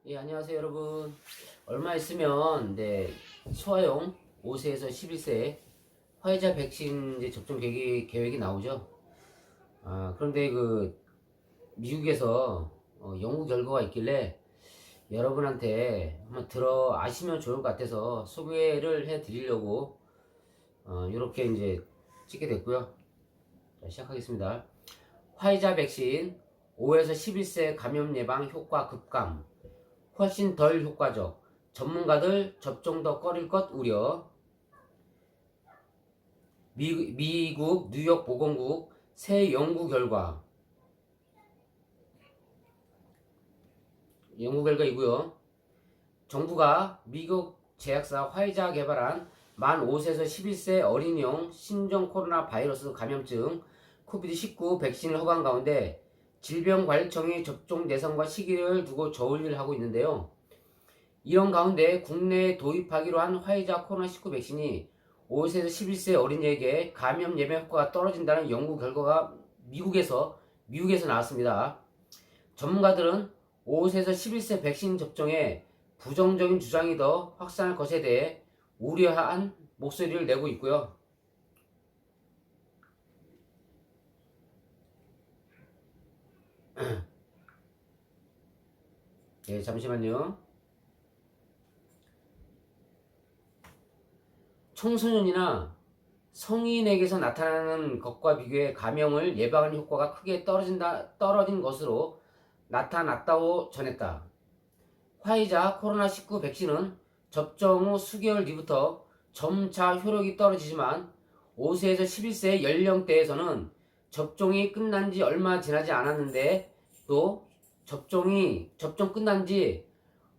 예, 안녕하세요, 여러분. 얼마 있으면, 소아용 5세에서 11세 화이자 백신 이제 접종 계획이 나오죠. 그런데 미국에서 연구 결과가 있길래 여러분한테 한번 아시면 좋을 것 같아서 소개를 해 드리려고, 이렇게 이제 찍게 됐고요. 자, 시작하겠습니다. 화이자 백신 5에서 11세 감염 예방 효과 급감. 훨씬 덜 효과적. 전문가들 접종 더 꺼릴 것 우려. 미국 뉴욕 보건국 새 연구 결과이고요. 정부가 미국 제약사 화이자 개발한 만 5세에서 11세 어린이용 신종 코로나 바이러스 감염증 코비드-19 백신을 허가한 가운데 질병관리청이 접종 대상과 시기를 두고 조율을 하고 있는데요. 이런 가운데 국내에 도입하기로 한 화이자 코로나19 백신이 5세에서 11세 어린이에게 감염 예방 효과가 떨어진다는 연구 결과가 미국에서 나왔습니다. 전문가들은 5세에서 11세 백신 접종에 부정적인 주장이 더 확산할 것에 대해 우려한 목소리를 내고 있고요. 네, 잠시만요. 청소년이나 성인에게서 나타나는 것과 비교해 감염을 예방하는 효과가 크게 떨어진 것으로 나타났다고 전했다. 화이자 코로나19 백신은 접종 후 수개월 뒤부터 점차 효력이 떨어지지만 5세에서 11세 연령대에서는 접종이 끝난 지 얼마 지나지 않았는데 또 접종 끝난 지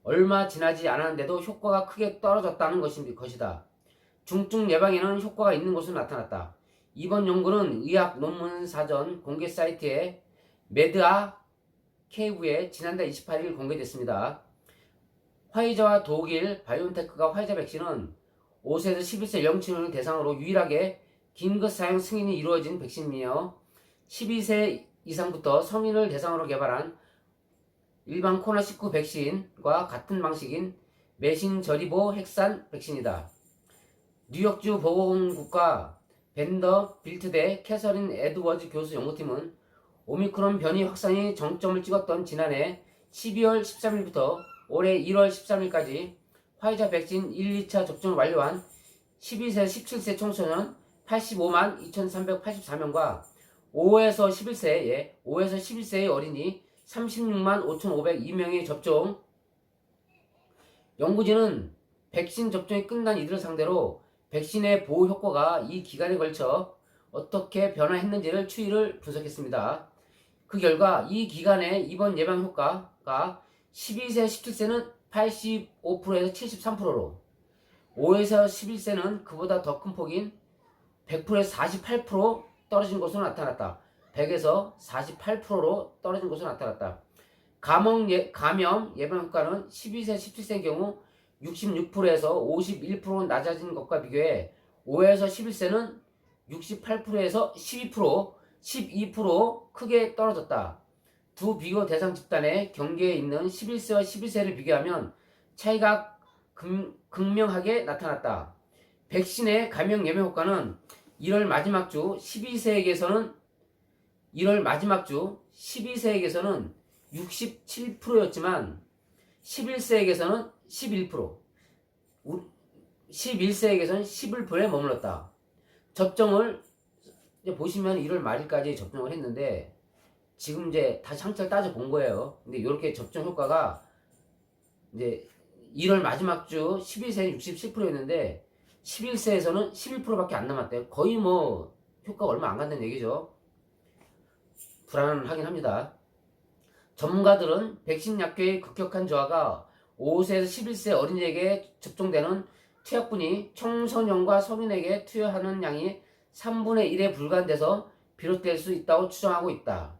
얼마 지나지 않았는데도 효과가 크게 떨어졌다는 것이다. 중증 예방에는 효과가 있는 것으로 나타났다. 이번 연구는 의학 논문 사전 공개 사이트에 메드아케이브에 지난달 28일 공개됐습니다. 화이자와 독일 바이온테크가 화이자 백신은 5세에서 11세 영층을 대상으로 유일하게 긴급 사용 승인이 이루어진 백신이며 12세 이상부터 성인을 대상으로 개발한 일반 코로나19 백신과 같은 방식인 메신저리보 핵산 백신이다. 뉴욕주 보건국과 벤더빌트대 캐서린 에드워즈 교수 연구팀은 오미크론 변이 확산이 정점을 찍었던 지난해 12월 13일부터 올해 1월 13일까지 화이자 백신 1, 2차 접종을 완료한 12세, 17세 청소년 85만 2,384명과 5에서 11세의 어린이 36만 5,502명의 접종. 연구진은 백신 접종이 끝난 이들을 상대로 백신의 보호 효과가 이 기간에 걸쳐 어떻게 변화했는지를 추이를 분석했습니다. 그 결과 이 기간에 입원 예방 효과가 12세, 17세는 85%에서 73%로 5에서 11세는 그보다 더 큰 폭인 100%에서 48% 떨어진 것으로 나타났다. 100에서 48%로 떨어진 것으로 나타났다. 감염 예방 효과는 12세, 17세의 경우 66%에서 51% 낮아진 것과 비교해 5에서 11세는 68%에서 12% 크게 떨어졌다. 두 비교 대상 집단의 경계에 있는 11세와 11세를 비교하면 차이가 극명하게 나타났다. 백신의 감염 예방 효과는 1월 마지막 주 12세에게서는 67%였지만 11세에게서는 11%, 11세에게서는 11%에 머물렀다. 접종을 이제 보시면 1월 말일까지 접종을 했는데 지금 이제 다시 한철 따져 본 거예요. 근데 이렇게 접종 효과가 이제 1월 마지막 주 12세는 67%였는데 11세에서는 11%밖에 안 남았대요. 거의 뭐 효과가 얼마 안 간다는 얘기죠. 불안하긴 합니다. 전문가들은 백신 약효의 급격한 저하가 5세에서 11세 어린이에게 접종되는 투약분이 청소년과 성인에게 투여하는 양이 3분의 1에 불과한 데서 비롯될 수 있다고 추정하고 있다.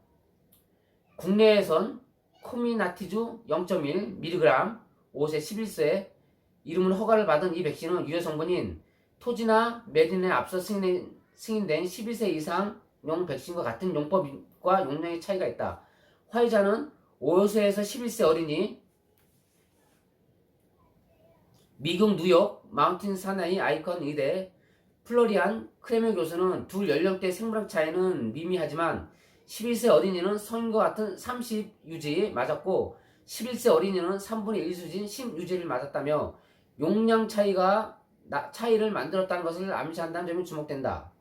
국내에선 코미나티주 0.1mg 5세 11세 이름은 허가를 받은 이 백신은 유효 성분인 토지나 메딘에 앞서 승인된 11세 이상용 백신과 같은 용법과 용량의 차이가 있다. 화이자는 5세에서 11세 어린이 미국 뉴욕 마운틴 사나이 아이콘 의대 플로리안 크레메 교수는 둘 연령대 생물학 차이는 미미하지만 11세 어린이는 성인과 같은 30 유지 맞았고 11세 어린이는 3분의 1 수진 10 유지를 맞았다며 용량 차이를 만들었다는 것을 암시한다는 점이 주목된다.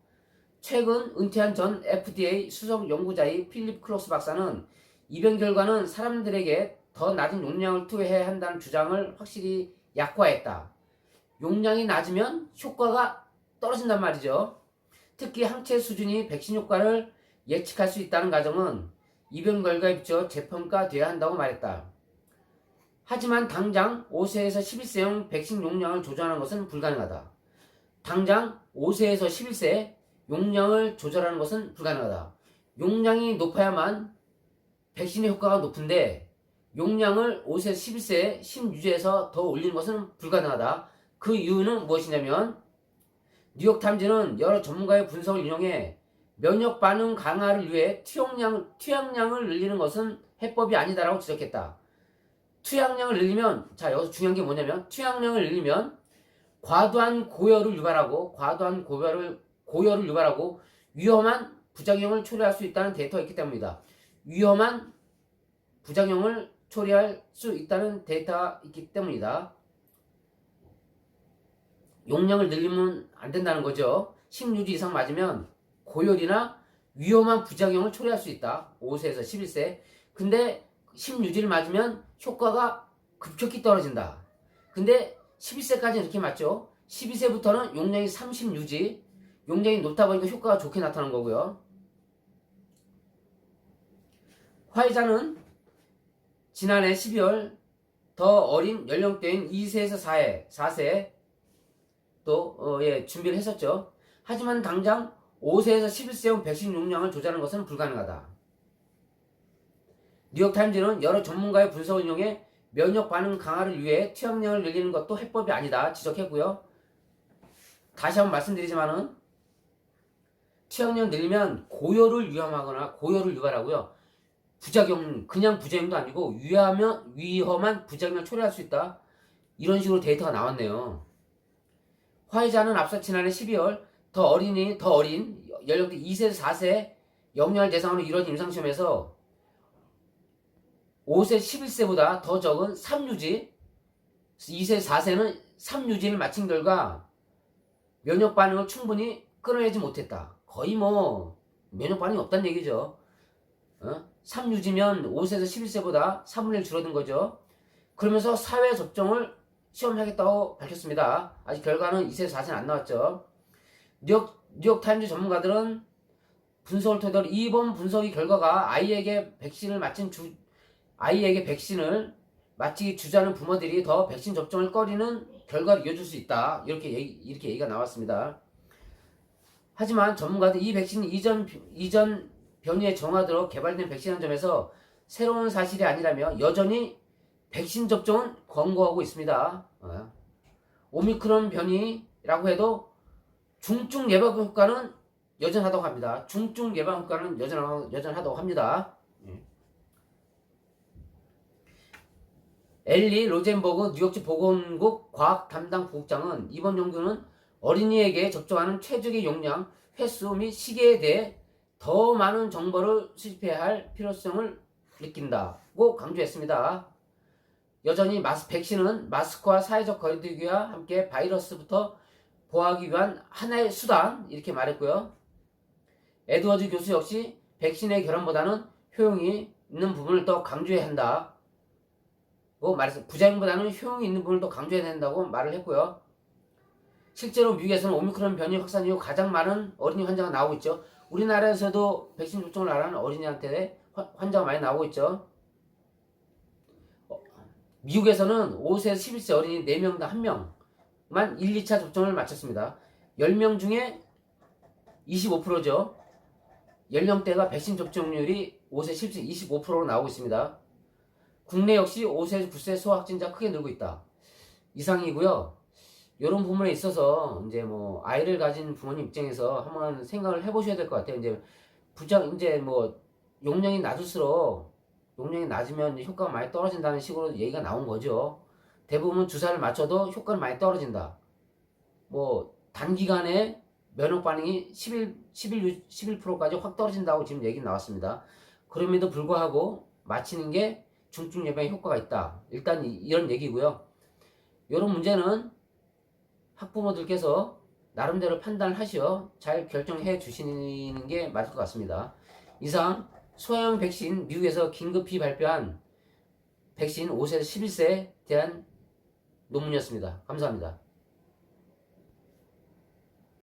최근 은퇴한 전 FDA 수석 연구자의 필립 클로스 박사는 입양 결과는 사람들에게 더 낮은 용량을 투여해야 한다는 주장을 확실히 약화했다. 용량이 낮으면 효과가 떨어진단 말이죠. 특히 항체 수준이 백신 효과를 예측할 수 있다는 가정은 입양 결과에 비춰 재평가돼야 한다고 말했다. 하지만 당장 5세에서 11세용 백신 용량을 조절하는 것은 불가능하다. 당장 5세에서 11세 용량을 조절하는 것은 불가능하다. 용량이 높아야만 백신의 효과가 높은데 용량을 5세에서 11세에 10 유지해서 더 올리는 것은 불가능하다. 그 이유는 무엇이냐면 뉴욕타임즈는 여러 전문가의 분석을 인용해 면역 반응 강화를 위해 투약량을 늘리는 것은 해법이 아니다라고 지적했다. 투약량을 늘리면 여기서 중요한 게 뭐냐면 투약량을 늘리면 과도한 고열을 유발하고 위험한 부작용을 초래할 수 있다는 데이터가 있기 때문이다. 위험한 부작용을 초래할 수 있다는 데이터가 있기 때문이다. 용량을 늘리면 안 된다는 거죠. 10유지 이상 맞으면 고열이나 위험한 부작용을 초래할 수 있다. 5세에서 11세. 근데 10유지를 맞으면 효과가 급격히 떨어진다. 근데 11세까지는 이렇게 맞죠. 12세부터는 용량이 30유지. 용량이 높다 보니까 효과가 좋게 나타나는 거고요. 화이자는 지난해 12월 더 어린 연령대인 2세에서 4세 또 준비를 했었죠. 하지만 당장 5세에서 11세용 백신 용량을 조절하는 것은 불가능하다. 뉴욕타임즈는 여러 전문가의 분석을 이용해 면역 반응 강화를 위해 투약량을 늘리는 것도 해법이 아니다 지적했고요. 다시 한번 말씀드리지만은 투약량을 늘리면 고열을 유발하고요. 그냥 부작용도 아니고 위험한 부작용을 초래할 수 있다. 이런 식으로 데이터가 나왔네요. 화이자는 앞서 지난해 12월 더 어린 연령대 2세에서 4세 영유아를 대상으로 이루어진 임상시험에서 5세 11세보다 더 적은 3유지, 2세 4세는 3유지를 마친 결과 면역 반응을 충분히 끌어내지 못했다. 거의 면역 반응이 없다는 얘기죠. 3유지면 5세에서 11세보다 3분의 1 줄어든 거죠. 그러면서 사회 접종을 시험하겠다고 밝혔습니다. 아직 결과는 2세에서 4세는 안 나왔죠. 뉴욕타임즈 전문가들은 분석을 토대로 이번 분석의 결과가 아이에게 백신을 마치기 주저하는 부모들이 더 백신 접종을 꺼리는 결과를 이어줄 수 있다. 이렇게 얘기가 나왔습니다. 하지만 전문가들 이 백신이 이전 변이에 정화되어 개발된 백신한 점에서 새로운 사실이 아니라며 여전히 백신 접종은 권고하고 있습니다. 오미크론 변이라고 해도 중증 예방 효과는 여전하다고 합니다. 중증 예방 효과는 여전하다고 합니다. 엘리 로젠버그 뉴욕주 보건국 과학 담당 부국장은 이번 연구는 어린이에게 접종하는 최적의 용량, 횟수 및 시기에 대해 더 많은 정보를 수집해야 할 필요성을 느낀다고 강조했습니다. 여전히 백신은 마스크와 사회적 거리두기와 함께 바이러스부터 보호하기 위한 하나의 수단 이렇게 말했고요. 에드워즈 교수 역시 백신의 결함보다는 효용이 있는 부분을 더 강조해야 한다고 말했어요. 부작용보다는 효용이 있는 부분을 더 강조해야 된다고 말을 했고요. 실제로 미국에서는 오미크론 변이 확산 이후 가장 많은 어린이 환자가 나오고 있죠. 우리나라에서도 백신 접종을 안 하는 어린이한테 환자가 많이 나오고 있죠. 미국에서는 5세에서 11세 어린이 4명당 1명만 1, 2차 접종을 마쳤습니다. 10명 중에 25%죠. 연령대가 백신 접종률이 5세, 10세 25%로 나오고 있습니다. 국내 역시 5세, 9세 소확진자 크게 늘고 있다. 이상이고요. 이런 부분에 있어서 이제 아이를 가진 부모님 입장에서 한번 생각을 해보셔야 될 것 같아요. 용량이 낮으면 효과가 많이 떨어진다는 식으로 얘기가 나온 거죠. 대부분 주사를 맞춰도 효과는 많이 떨어진다. 뭐 단기간에 면역 반응이 11%까지 확 떨어진다고 지금 얘기 나왔습니다. 그럼에도 불구하고 맞히는 게 중증 예방에 효과가 있다. 일단 이런 얘기고요. 이런 문제는 학부모들께서 나름대로 판단을 하시어 잘 결정해 주시는 게 맞을 것 같습니다. 이상 소형 백신 미국에서 긴급히 발표한 백신 5세에서 11세에 대한 논문이었습니다. 감사합니다.